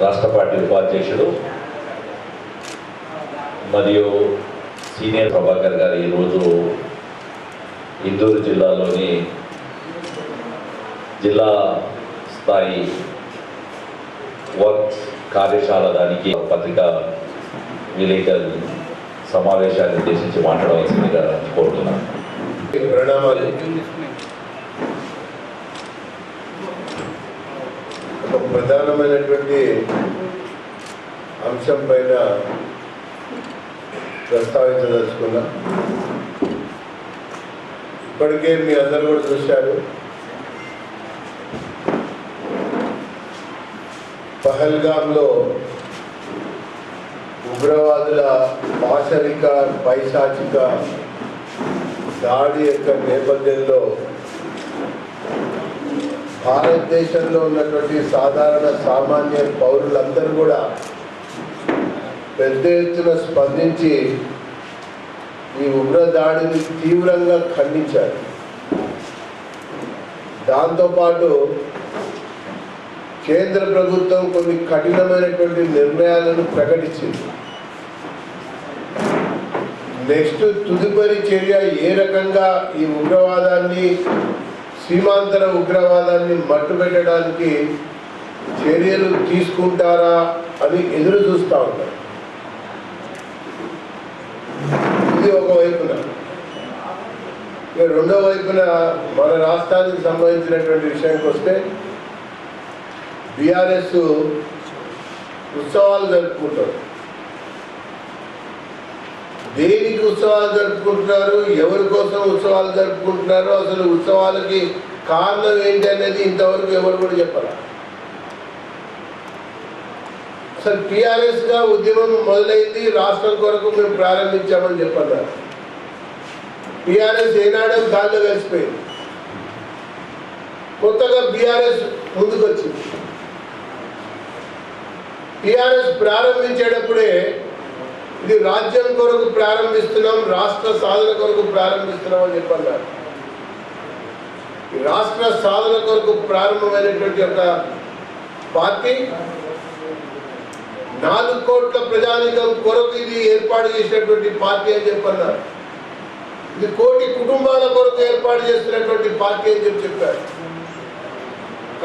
రాష్ట్ర పార్టీ ఉపాధ్యక్షుడు మరియు సీనియర్ ప్రభాకర్ గారు ఈరోజు ఇందూరు జిల్లాలోని జిల్లా స్థాయి వర్క్ కార్యశాల దానికి పత్రికా విలేకరు సమావేశాన్ని ఉద్దేశించి మాట్లాడవలసిందిగా కోరుతున్నాను. ప్రణామాలు. ఒక ప్రధానమైనటువంటి అంశం పైన ప్రస్తావించదలుచుకున్నా. ఇప్పటికే మీ అందరూ కూడా చూశారు, పహల్గామ్లో ఉగ్రవాదుల పాశవిక పైశాచిక దాడి యొక్క నేపథ్యంలో భారతదేశంలో ఉన్నటువంటి సాధారణ సామాన్య పౌరులందరూ కూడా పెద్ద ఎత్తున స్పందించి ఈ ఉగ్ర దాడిని తీవ్రంగా ఖండించారు. దాంతోపాటు కేంద్ర ప్రభుత్వం కొన్ని కఠినమైనటువంటి నిర్ణయాలను ప్రకటించింది. నెక్స్ట్ తదుపరి చర్య ఏ రకంగా ఈ ఉగ్రవాదాన్ని, సీమాంతర ఉగ్రవాదాన్ని మట్టుపెట్టడానికి చర్యలు తీసుకుంటారా అని ఎదురు చూస్తూ ఉంటారు. ఇది ఒకవైపున. రెండో వైపున మన రాష్ట్రానికి సంబంధించినటువంటి విషయానికి వస్తే బీఆర్ఎస్ ఉత్సవాలు జరుపుకుంటారు. దేనికి ఉత్సవాలు జరుపుకుంటున్నారు, ఎవరి కోసం ఉత్సవాలు జరుపుకుంటున్నారు, అసలు ఉత్సవాలకి కారణం ఏంటి అనేది ఇంతవరకు ఎవరు కూడా చెప్పారు. అసలు టీఆర్ఎస్గా ఉద్యమం మొదలైంది, రాష్ట్రం కొరకు మేము ప్రారంభించామని చెప్పన్నారు. టీఆర్ఎస్ ఏనాడో గాల్లో కలిసిపోయింది. కొత్తగా బీఆర్ఎస్ ముందుకు వచ్చింది. టీఆర్ఎస్ ప్రారంభించేటప్పుడే ఇది రాజ్యం కొరకు ప్రారంభిస్తున్నాం, రాష్ట్ర సాధన కొరకు ప్రారంభిస్తున్నాం అని చెప్పన్నారు. ఈ రాష్ట్ర సాధన కొరకు ప్రారంభమైనటువంటి ఒక పార్టీ 4 కోట్ల ప్రజానీకం కొరకు ఇది ఏర్పాటు చేసినటువంటి పార్టీ అని చెప్పన్నారు. ఇది 1 కోటి కుటుంబాల కొరకు ఏర్పాటు చేస్తున్నటువంటి పార్టీ అని చెప్పారు.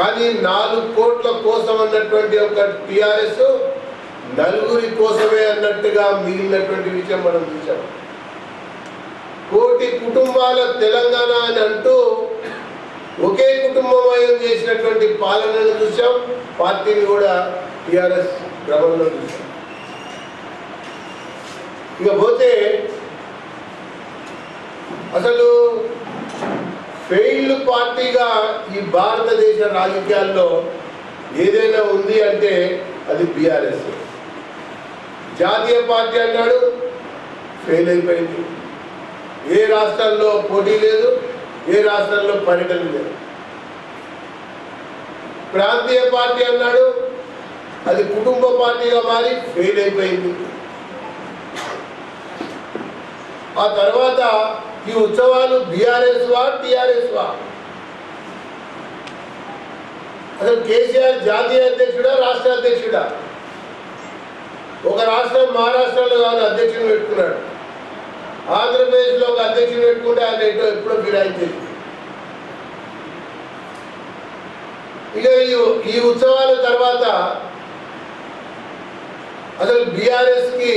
కానీ 4 కోట్ల కోసం అన్నటువంటి ఒక టీఆర్ఎస్ నలుగురి కోసమే అన్నట్టుగా మిగిలినటువంటి విషయం మనం చూసాం. 1 కోటి కుటుంబాల తెలంగాణ అని అంటూ ఒకే కుటుంబమయం చేసినటువంటి పాలనను చూసాం. పార్టీని కూడా టీఆర్ఎస్ క్రమంలో చూసాం. ఇకపోతే అసలు ఫెయిల్డ్ పార్టీగా ఈ భారతదేశ రాజకీయాల్లో ఏదైనా ఉంది అంటే అది బీఆర్ఎస్. జాతీయ పార్టీ అన్నాడు, ఫెయిల్ అయిపోయింది. ఏ రాష్ట్రాల్లో పోటీ లేదు, ఏ రాష్ట్రాల్లో పర్యటన లేదు. ప్రాంతీయ పార్టీ అన్నాడు, అది కుటుంబ పార్టీగా మారి ఫెయిల్ అయిపోయింది. ఆ తర్వాత ఈ ఉత్సవాలు బీఆర్ఎస్ వా టీఆర్ఎస్ వా? అసలు కేసీఆర్ జాతీయ అధ్యక్షుడా, రాష్ట్ర అధ్యక్షుడా? ఒక రాష్ట్రం మహారాష్ట్రలో కాదు అధ్యక్షుని పెట్టుకున్నాడు. ఆంధ్రప్రదేశ్లో ఒక అధ్యక్షుని పెట్టుకుంటే ఆయన ఎప్పుడో ఫిరాయించేది. ఇక ఈ ఉత్సవాల తర్వాత అసలు బీఆర్ఎస్కి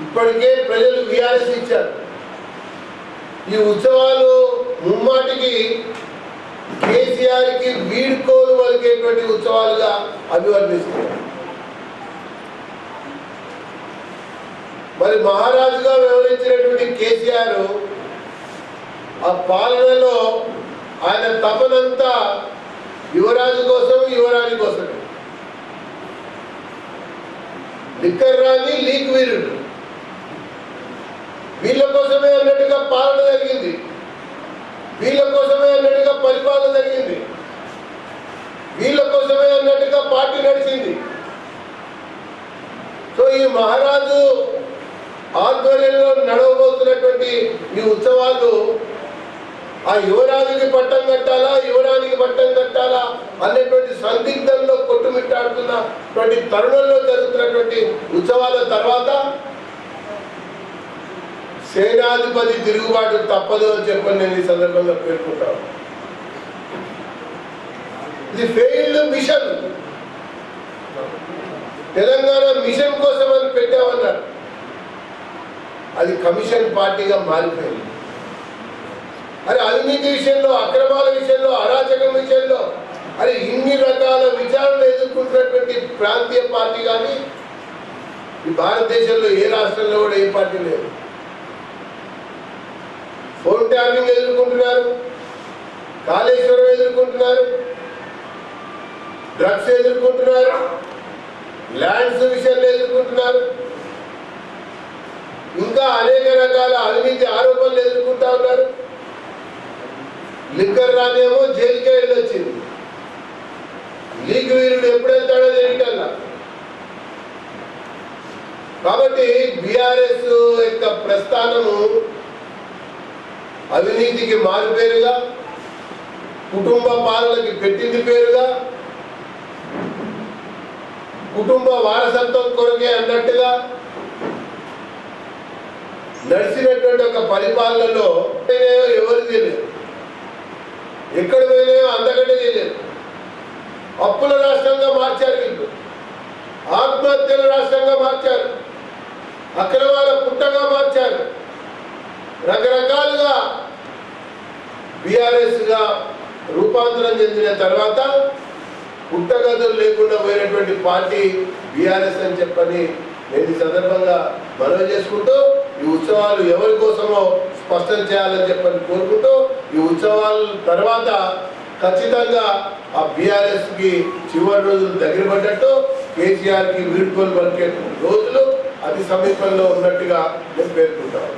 ఇప్పటికే ప్రజలు బీఆర్ఎస్ ఇచ్చారు. ఈ ఉత్సవాలు ముమ్మాటికి కేసీఆర్కి వీడ్కోలు పలికేటువంటి ఉత్సవాలుగా అభివర్ణిస్తున్నారు. మరి మహారాజుగా వ్యవహరించినటువంటి కేసీఆర్ ఆ పాలనలో ఆయన తపనంతా యువరాజు కోసం, యువరాణి కోసం. లిక్కర్ రాని లీక్ వీరుడు వీళ్ళ కోసమే అన్నట్టుగా పాలన జరిగింది, వీళ్ళ కోసమే అన్నట్టుగా పరిపాలన జరిగింది, వీళ్ళ కోసమే అన్నట్టుగా పార్టీ నడిచింది. సో ఈ మహారాజు ఆధ్వర్యంలో నడవబోతున్నటువంటి ఈ ఉత్సవాలు ఆ యువరాజుకి పట్టం కట్టాలా, యువరానికి పట్టం కట్టాలా అనేటువంటి సందిగ్ధంలో తరుణంలో జరుగుతున్నటువంటి ఉత్సవాల తర్వాత సేనాధిపతి తిరుగుబాటు తప్పదు అని చెప్పని నేను ఈ సందర్భంగా పేర్కొంటాను. ఇది ఫెయిల్డ్ మిషన్. తెలంగాణ మిషన్ కోసం అని పెట్టామన్నారు, అది కమిషన్ పార్టీగా మారిపోయింది. అరే అవినీతి విషయంలో, అక్రమాల విషయంలో, అరాచకం విషయంలో అరే ఇన్ని రకాల విచారణలు ఎదుర్కొంటున్నటువంటి ప్రాంతీయ పార్టీ కానీ ఈ భారతదేశంలో ఏ రాష్ట్రంలో కూడా ఏ పార్టీ లేదు. ఫోన్ ట్యాపింగ్ ఎదుర్కొంటున్నారు, కాళేశ్వరం ఎదుర్కొంటున్నారు, డ్రగ్స్ ఎదుర్కొంటున్నారు, ల్యాండ్స్ విషయంలో ఎదుర్కొంటున్నారు, ఇంకా అనేక రకాల అవినీతి ఆరోపణలు ఎదుర్కొంటా ఉన్నారు. లిక్కర్ రానేమో జైలుకే వెళ్ళొచ్చింది. లీగ్ వీరుడు ఎప్పుడు వెళ్తాడో తెలియటల్లా. కాబట్టి బీఆర్ఎస్ యొక్క ప్రస్థానము అవినీతికి మారు పేరుగా, కుటుంబ పాలనకి పెట్టింది పేరుగా, కుటుంబ వారసత్వం కొరకే అన్నట్టుగా నడిచినటువంటి ఒక పరిపాలనలో ఎవరు తెలియదు, ఎక్కడ పోయినాయో అంతకంటే తెలియదు. అప్పుల రాష్ట్రంగా మార్చారు, వీళ్ళు ఆత్మహత్యల రాష్ట్రంగా మార్చారు, అక్రమాల పుట్టగా మార్చారు. రకరకాలుగా బీఆర్ఎస్గా రూపాంతరం చెందిన తర్వాత పుట్టగతులు లేకుండా పోయినటువంటి పార్టీ బీఆర్ఎస్ అని చెప్పని నేను ఈ సందర్భంగా మనవి చేసుకుంటూ ఈ ఉత్సవాలు ఎవరి కోసమో స్పష్టం చేయాలని చెప్పని కోరుకుంటూ ఈ ఉత్సవాల తర్వాత ఖచ్చితంగా ఆ బీఆర్ఎస్కి చివరి రోజులు దగ్గర పడ్డట్టు కేసీఆర్కి వీడ్కోలు పలికే రోజులు అతి సమీపంలో ఉన్నట్టుగా నేను పేర్కొంటాను.